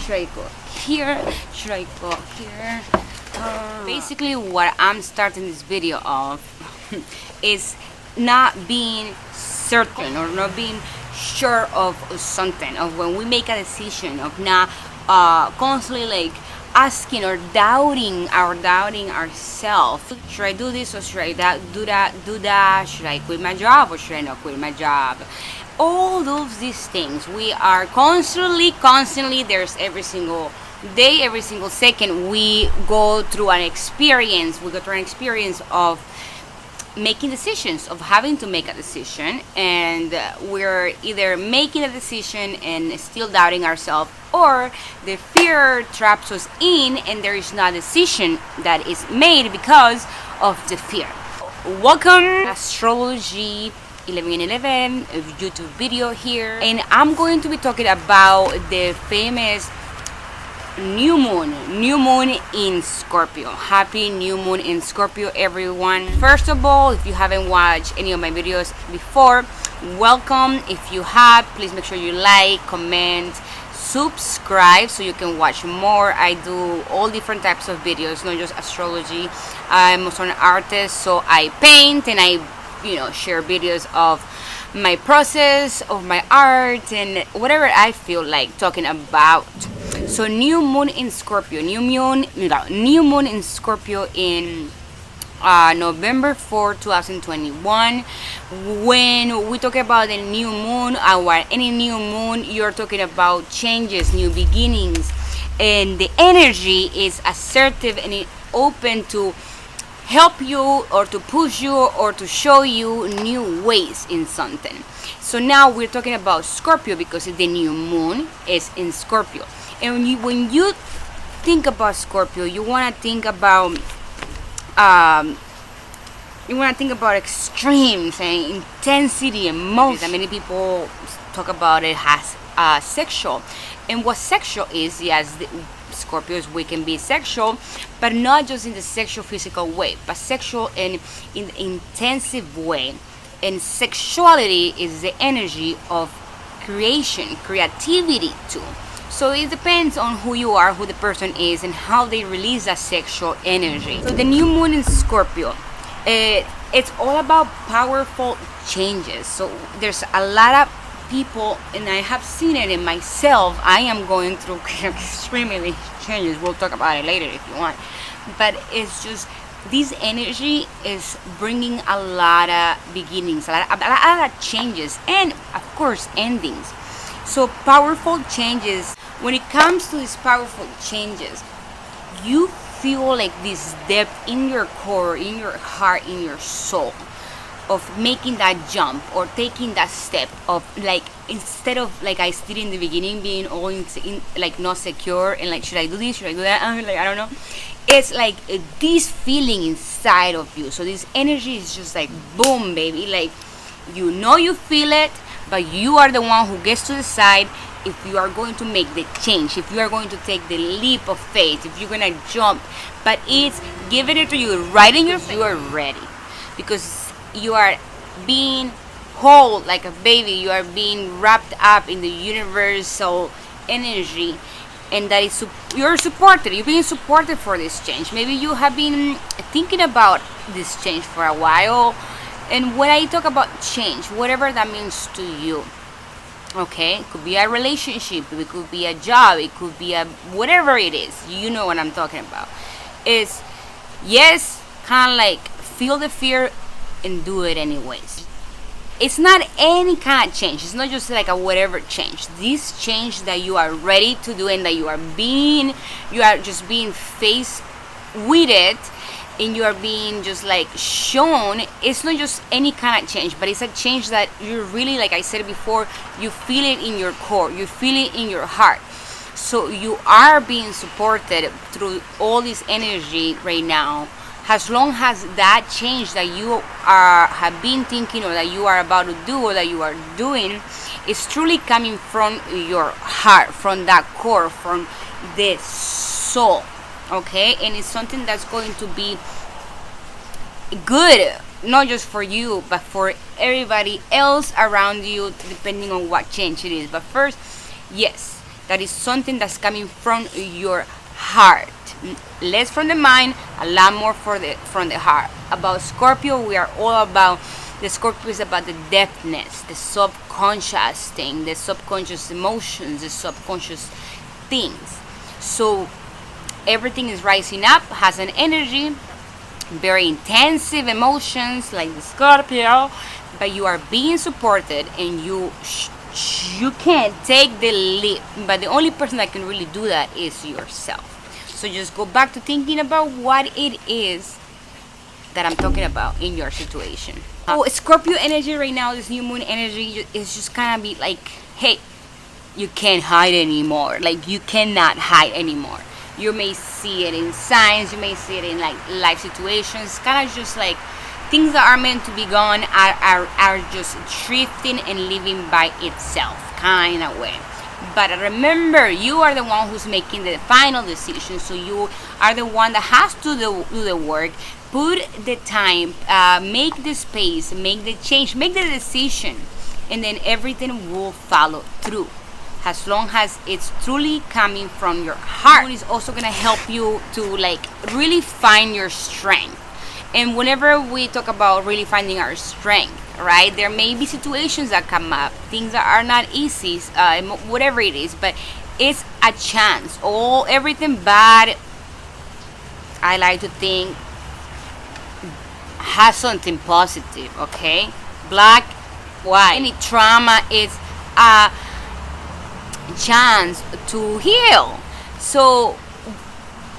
Should I go here? Should I go here? Basically, what I'm starting this video of is not being certain or not being sure of something, of when we make a decision, of not constantly like asking or doubting ourselves. Should I do this or should I do that? Should I quit my job or should I not quit my job? All of these things we are constantly, there's every single day, every single second we go through an experience of making decisions, of having to make a decision, and we're either making a decision and still doubting ourselves, or the fear traps us in and there is not a decision that is made because of the fear. Welcome, Astrology 1111 YouTube video here, and I'm going to be talking about the famous new moon in Scorpio. Happy new moon in Scorpio, everyone. First of all, if you haven't watched any of my videos before, welcome. If you have, please make sure you like, comment, subscribe so you can watch more. I do all different types of videos, not just astrology. I'm also an artist, so I paint and I share videos of my process, of my art, and whatever I feel like talking about. So new moon in Scorpio, new moon in Scorpio in November 4, 2021. When we talk about the new moon, or any new moon, you're talking about changes, new beginnings, and the energy is assertive and it open to help you or to push you or to show you new ways in something. So now we're talking about Scorpio because the new moon is in Scorpio. And when you think about Scorpio, you want to think about extremes and intensity, emotion. Many people talk about it as sexual, and what sexual is, yes, Scorpios, we can be sexual, but not just in the sexual physical way, but sexual in the intensive way. And sexuality is the energy of creation, creativity too. So it depends on who you are, who the person is, and how they release that sexual energy. So the new moon in Scorpio, it's all about powerful changes. So there's a lot of people, and I have seen it in myself. I am going through extremely changes. We'll talk about it later if you want. But it's just, this energy is bringing a lot of beginnings, a lot of changes, and of course endings. So powerful changes. When it comes to these powerful changes, you feel like this depth in your core, in your heart, in your soul, of making that jump or taking that step of, like, instead of, like I stated in the beginning, being all like not secure and like, should I do this, should I do that, like, I don't know. It's like this feeling inside of you. So this energy is just like boom, baby, like you feel it, but you are the one who gets to decide if you are going to make the change, if you are going to take the leap of faith, if you're gonna jump. But it's giving it to you right in your face. You are ready because you are being whole like a baby. You are being wrapped up in the universal energy, and that is you're supported. You're being supported for this change. Maybe you have been thinking about this change for a while. And when I talk about change, whatever that means to you, okay, it could be a relationship, it could be a job, it could be a whatever it is, you know what I'm talking about. Is, yes, kind of like feel the fear and do it anyways. It's not any kind of change. It's not just like a whatever change. This change that you are ready to do and that you are just being faced with it, and you are being just like shown. It's not just any kind of change, but it's a change that you really, like I said before, you feel it in your core, you feel it in your heart. So you are being supported through all this energy right now, as long as that change that you have been thinking, or that you are about to do, or that you are doing, is truly coming from your heart, from that core, from the soul. Okay, and it's something that's going to be good, not just for you, but for everybody else around you, depending on what change it is. But first, yes, That is something that's coming from your heart, less from the mind, a lot more from the heart. About Scorpio, we are all about, the Scorpio is about the depthness, the subconscious thing, the subconscious emotions, the subconscious things. So everything is rising up, has an energy, very intensive emotions like the Scorpio, but you are being supported, and you can take the leap, but the only person that can really do that is yourself. So just go back to thinking about what it is that I'm talking about in your situation. Scorpio energy right now, this new moon energy is just kind of be like, hey, you can't hide anymore. Like, you cannot hide anymore. You may see it in signs, you may see it in like life situations, kind of just like things that are meant to be gone are just drifting and living by itself, kind of way. But remember, you are the one who's making the final decision, so you are the one that has to do the work, put the time, make the space, make the change, make the decision, and then everything will follow through, as long as it's truly coming from your heart. It's also gonna help you to like really find your strength. And whenever we talk about really finding our strength, right, there may be situations that come up, things that are not easy, whatever it is, but it's a chance. Everything bad, I like to think, has something positive, okay? Black, white. Any trauma is a chance to heal. So,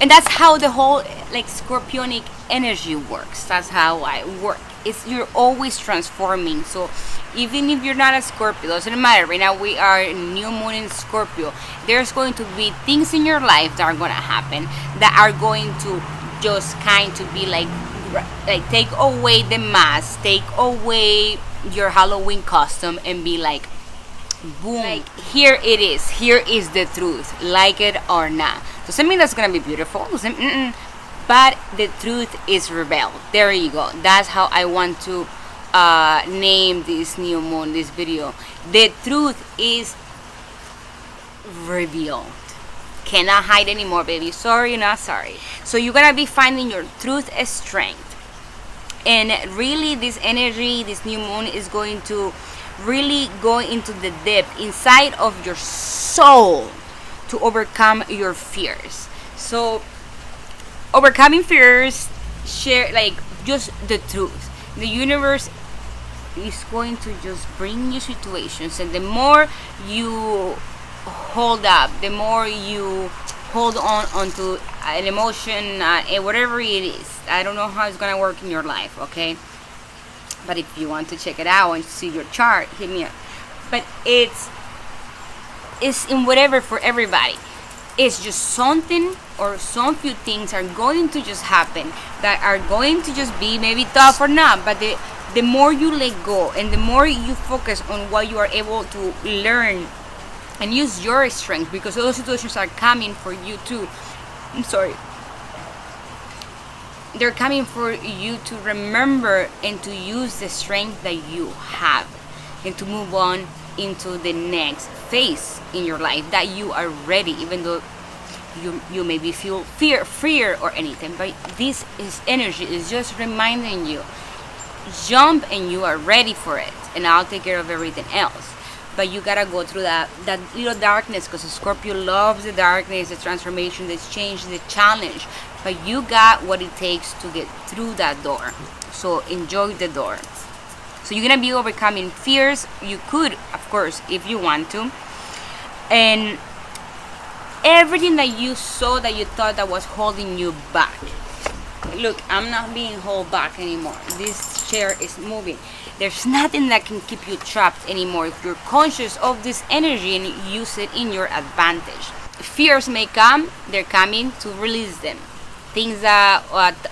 and that's how the whole like Scorpionic energy works. That's how I work. You're always transforming. So even if you're not a Scorpio, doesn't matter. Right now we are new moon in Scorpio. There's going to be things in your life that are gonna happen that are going to just kind to be like take away the mask, take away your Halloween costume, and be like, boom, like, here it is, here is the truth, like it or not. Doesn't mean that's gonna be beautiful, but the truth is revealed. There you go. That's how I want to name this new moon, this video. The truth is revealed. Cannot hide anymore, baby. Sorry, not sorry. So you're gonna be finding your truth as strength, and really this energy, this new moon is going to really go into the depth inside of your soul to overcome your fears. So overcoming fears, share like just the truth. The universe is going to just bring you situations, and the more you hold up, the more you hold on onto an emotion, whatever it is. I don't know how it's gonna work in your life, okay? But if you want to check it out and see your chart, hit me up. But it's in whatever for everybody. It's just something or some few things are going to just happen that are going to just be maybe tough or not. But the more you let go and the more you focus on what you are able to learn and use your strength, because those situations are coming for you too. I'm sorry. They're coming for you to remember and to use the strength that you have, and to move on into the next phase in your life that you are ready, even though you maybe feel fear or anything. But this is energy is just reminding you, jump and you are ready for it, and I'll take care of everything else. But you gotta go through that little darkness, because Scorpio loves the darkness, the transformation, the change, the challenge. But you got what it takes to get through that door. So enjoy the door. So you're gonna be overcoming fears. You could, of course, if you want to. And everything that you saw that you thought that was holding you back. Look, I'm not being held back anymore. This chair is moving. There's nothing that can keep you trapped anymore if you're conscious of this energy and use it in your advantage. Fears may come, they're coming to release them. Things that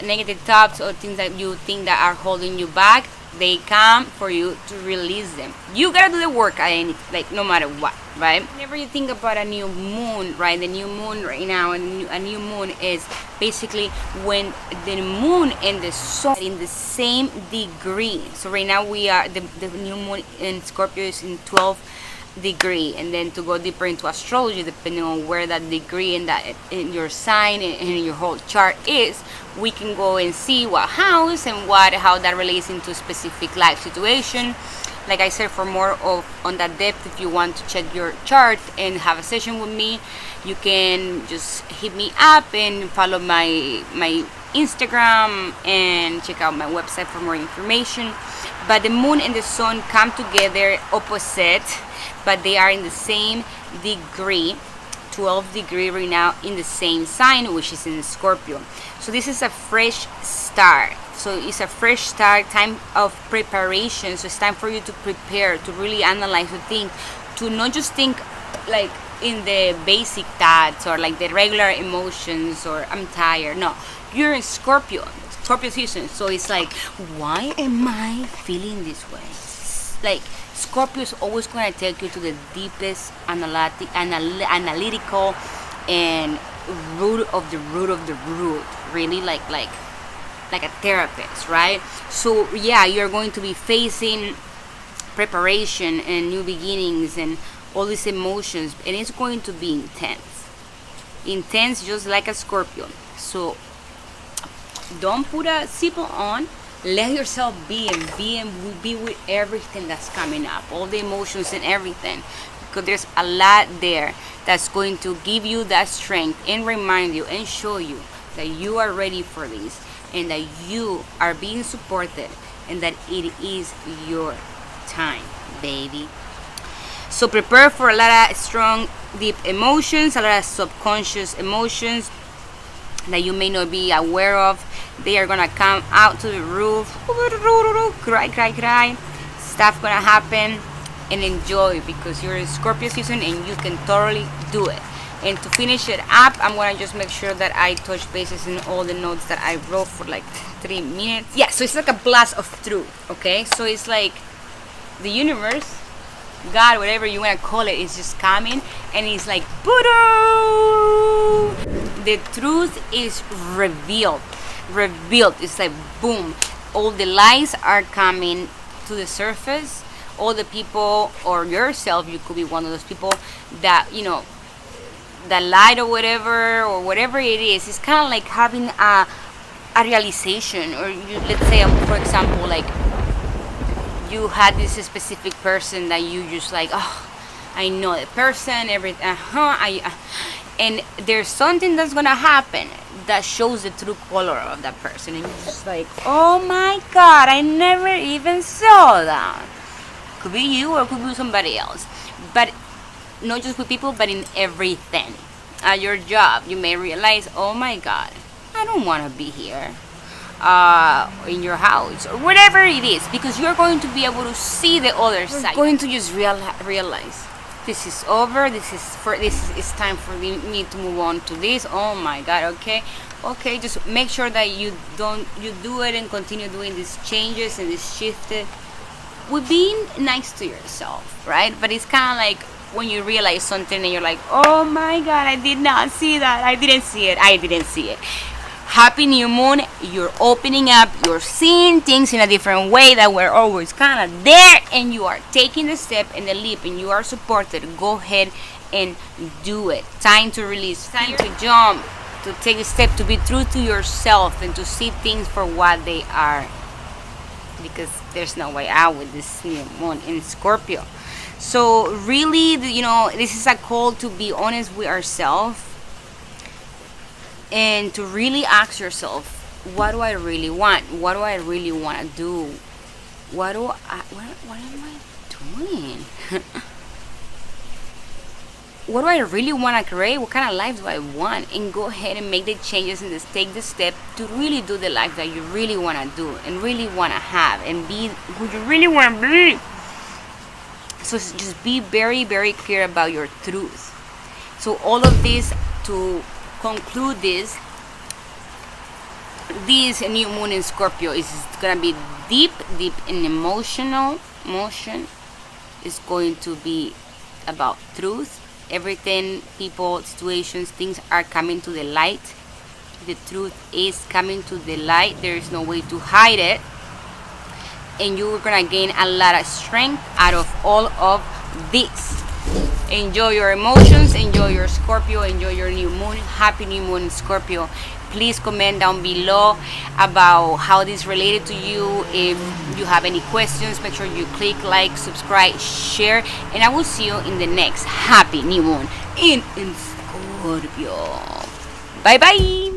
negative thoughts or things that you think that are holding you back, they come for you to release them. You gotta do the work at any, like, no matter what, right? Whenever you think about a new moon, right? The new moon right now, a new moon is basically when the moon and the sun are in the same degree. So right now we are the new moon in Scorpio is in 12 degree, and then to go deeper into astrology, depending on where that degree in that in your sign and in your whole chart is, we can go and see what house and how that relates into specific life situation. Like I said, for more of on that depth, if you want to check your chart and have a session with me, you can just hit me up and follow my Instagram and check out my website for more information. But the moon and the sun come together opposite, but they are in the same degree, 12 degree right now, in the same sign, which is in Scorpio. So this is a fresh start. So it's a fresh start, time of preparation. So it's time for you to prepare, to really analyze, to think, to not just think like in the basic thoughts or like the regular emotions or I'm tired. No, you're in Scorpio season. So it's like, why am I feeling this way? Like Scorpio is always going to take you to the deepest analytical and root of the root. Really like a therapist, right? So yeah, you're going to be facing preparation and new beginnings and all these emotions, and it's going to be intense just like a Scorpio. So don't put a seatbelt on, let yourself be with everything that's coming up, all the emotions and everything, because there's a lot there that's going to give you that strength and remind you and show you that you are ready for this, and that you are being supported, and that it is your time, baby. So prepare for a lot of strong, deep emotions, a lot of subconscious emotions that you may not be aware of. They are gonna come out to the roof, cry. Stuff gonna happen, and enjoy, because you're in Scorpio season and you can totally do it. And to finish it up, I'm gonna just make sure that I touch bases in all the notes that I wrote for like 3 minutes. Yeah, so it's like a blast of truth, okay? So it's like the universe, God, whatever you wanna call it, is just coming, and it's like, boom! The truth is revealed. It's like, boom. All the lies are coming to the surface. All the people, or yourself, you could be one of those people that, you know, that light or whatever it is. It's kind of like having a realization, or you, let's say, for example, like you had this specific person that you just like, oh, I know the person, everything, and there's something that's gonna happen that shows the true color of that person, and you're just like, oh my God, I never even saw that. Could be you or could be somebody else, but not just with people, but in everything. At your job, you may realize, oh my God, I don't want to be here. In your house or whatever it is, because you're going to be able to see the other side. You're going to just realize this is over. This is time for me to move on to this. Oh my God. Okay. Just make sure that you do it and continue doing these changes and this shifted with being nice to yourself, right? But it's kind of like when you realize something and you're like, oh my God, I did not see that. I didn't see it. Happy new moon. You're opening up. You're seeing things in a different way that were always kind of there, and you are taking the step and the leap, and you are supported. Go ahead and do it. Time to release. Time to jump. To take a step, to be true to yourself, and to see things for what they are. Because there's no way out with this new moon in Scorpio. So really, this is a call to be honest with ourselves, and to really ask yourself, what do I really want? What do I really want to do? What am I doing? What do I really want to create? What kind of life do I want? And go ahead and make the changes and just take the step to really do the life that you really want to do and really want to have, and be who you really want to be. So just be very, very clear about your truth. So all of this, to conclude this new moon in Scorpio is gonna be deep and emotional. Motion is going to be about truth. Everything, people, situations, things are coming to the light. The truth is coming to the light. There is no way to hide it, and you're gonna gain a lot of strength out of all of this. Enjoy your emotions, enjoy your Scorpio, enjoy your new moon. Happy new moon, Scorpio. Please comment down below about how this related to you. If you have any questions, make sure you click like, subscribe, share, and I will see you in the next happy new moon in Scorpio. Bye bye.